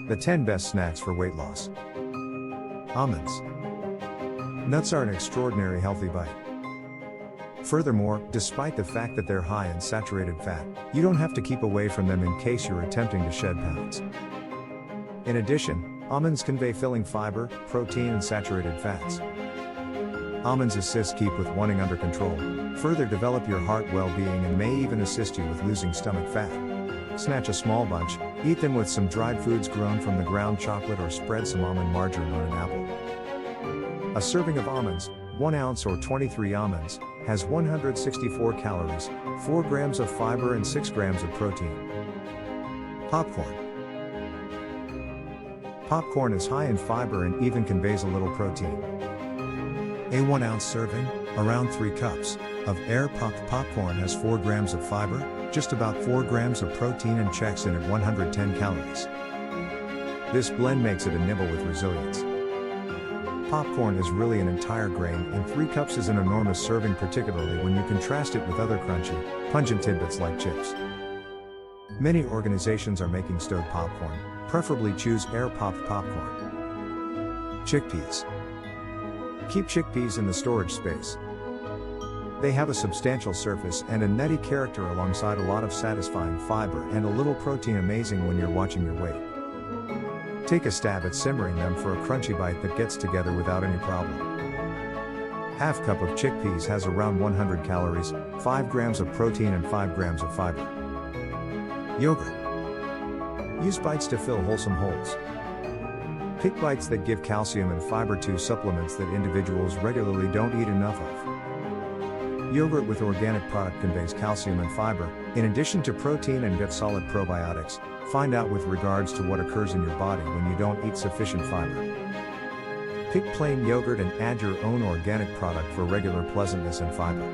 The 10 best snacks for weight loss. Almonds. Nuts are an extraordinary healthy bite. Furthermore, despite the fact that they're high in saturated fat, you don't have to keep away from them in case you're attempting to shed pounds. In addition, almonds convey filling fiber, protein and saturated fats. Almonds assist keep with wanting under control, further develop your heart well-being and may even assist you with losing stomach fat. Snatch a small bunch, eat them with some dried foods grown from the ground chocolate or spread some almond margarine on an apple. A serving of almonds, 1 ounce or 23 almonds, has 164 calories, 4 grams of fiber and 6 grams of protein. Popcorn. Popcorn is high in fiber and even conveys a little protein. A 1 ounce serving, around 3 cups, of air-popped popcorn has 4 grams of fiber, just about 4 grams of protein and checks in at 110 calories. This blend makes it a nibble with resilience. Popcorn is really an entire grain and 3 cups is an enormous serving, particularly when you contrast it with other crunchy, pungent tidbits like chips. Many organizations are making stowed popcorn, preferably choose air-popped popcorn. Chickpeas. Keep chickpeas in the storage space. They have a substantial surface and a nutty character alongside a lot of satisfying fiber and a little protein, amazing when you're watching your weight. Take a stab at simmering them for a crunchy bite that gets together without any problem. Half cup of chickpeas has around 100 calories, 5 grams of protein and 5 grams of fiber. Yogurt. Use bites to fill wholesome holes. Pick bites that give calcium and fiber, 2 supplements that individuals regularly don't eat enough of. Yogurt with organic product conveys calcium and fiber, in addition to protein and gut solid probiotics. Find out with regards to what occurs in your body when you don't eat sufficient fiber. Pick plain yogurt and add your own organic product for regular pleasantness and fiber.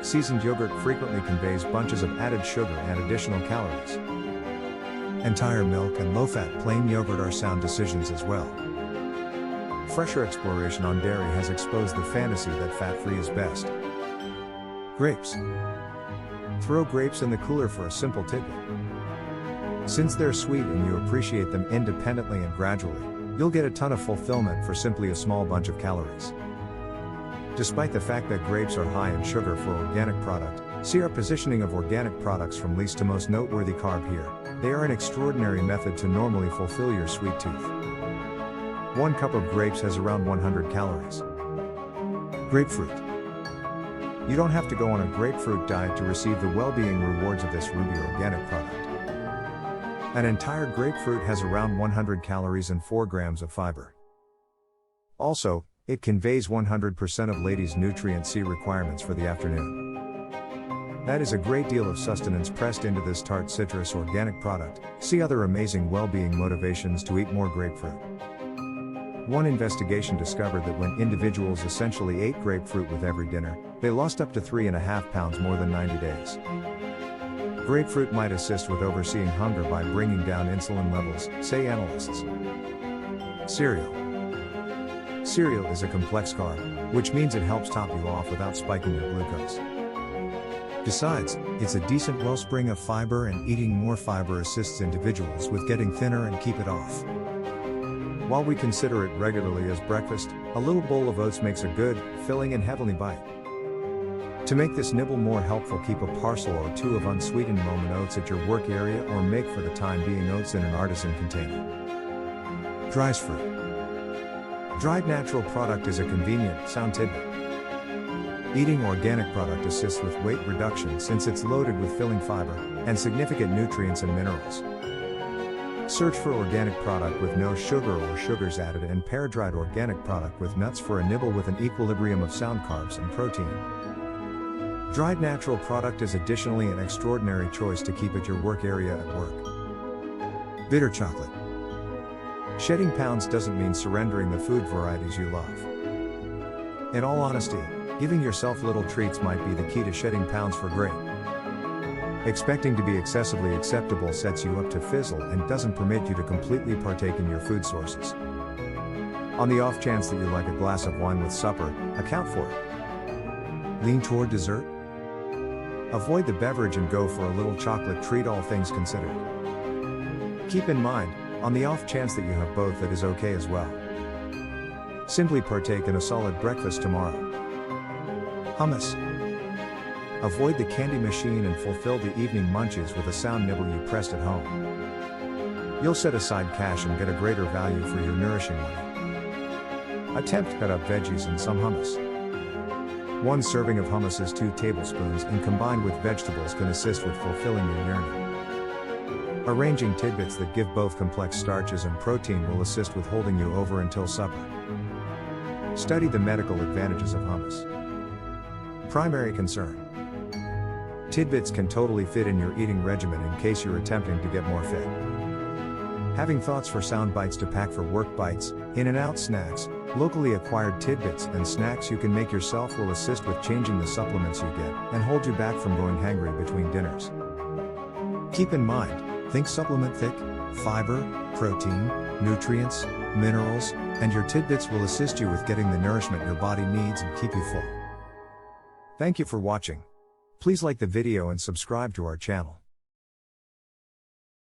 Seasoned yogurt frequently conveys bunches of added sugar and additional calories. Entire milk and low-fat plain yogurt are sound decisions as well. Fresher exploration on dairy has exposed the fantasy that fat-free is best. Grapes. Throw grapes in the cooler for a simple tidbit. Since they're sweet and you appreciate them independently and gradually, you'll get a ton of fulfillment for simply a small bunch of calories. Despite the fact that grapes are high in sugar for organic product, see our positioning of organic products from least to most noteworthy carb here. They are an extraordinary method to normally fulfill your sweet tooth. 1 cup of grapes has around 100 calories. Grapefruit. You don't have to go on a grapefruit diet to receive the well-being rewards of this ruby organic product. An entire grapefruit has around 100 calories and 4 grams of fiber. Also, it conveys 100% of ladies' nutrient C requirements for the afternoon. That is a great deal of sustenance pressed into this tart citrus organic product. See other amazing well-being motivations to eat more grapefruit. One investigation discovered that when individuals essentially ate grapefruit with every dinner, they lost up to 3.5 pounds more than 90 days. Grapefruit might assist with overseeing hunger by bringing down insulin levels, say analysts. Cereal. Cereal is a complex carb, which means it helps top you off without spiking your glucose. Besides, it's a decent wellspring of fiber, and eating more fiber assists individuals with getting thinner and keep it off. While we consider it regularly as breakfast, a little bowl of oats makes a good, filling and heavenly bite. To make this nibble more helpful, keep a parcel or 2 of unsweetened almond oats at your work area, or make for the time being oats in an artisan container. Dries fruit. Dried natural product is a convenient, sound tidbit. Eating organic product assists with weight reduction since it's loaded with filling fiber and significant nutrients and minerals. Search for organic product with no sugar or sugars added, and pair dried organic product with nuts for a nibble with an equilibrium of sound carbs and protein. Dried natural product is additionally an extraordinary choice to keep at your work area at work. Bitter chocolate. Shedding pounds doesn't mean surrendering the food varieties you love. In all honesty, giving yourself little treats might be the key to shedding pounds for great. Expecting to be excessively acceptable sets you up to fizzle and doesn't permit you to completely partake in your food sources. On the off chance that you like a glass of wine with supper, account for it. Lean toward dessert? Avoid the beverage and go for a little chocolate treat, all things considered. Keep in mind, On the off chance that you have both, that is okay as well. Simply partake in a solid breakfast tomorrow. Hummus. Avoid the candy machine and fulfill the evening munches with a sound nibble you pressed at home. You'll set aside cash and get a greater value for your nourishing money. Attempt to cut up veggies in some hummus. One serving of hummus is 2 tablespoons and combined with vegetables can assist with fulfilling your yearning. Arranging tidbits that give both complex starches and protein will assist with holding you over until supper. Study the medical advantages of hummus. Primary concern. Tidbits can totally fit in your eating regimen in case you're attempting to get more fit. Having thoughts for sound bites to pack for work bites, in and out snacks, locally acquired tidbits and snacks you can make yourself will assist with changing the supplements you get and hold you back from going hangry between dinners. Keep in mind, think supplement thick, fiber, protein, nutrients, minerals, and your tidbits will assist you with getting the nourishment your body needs and keep you full. Thank you for watching. Please like the video and subscribe to our channel.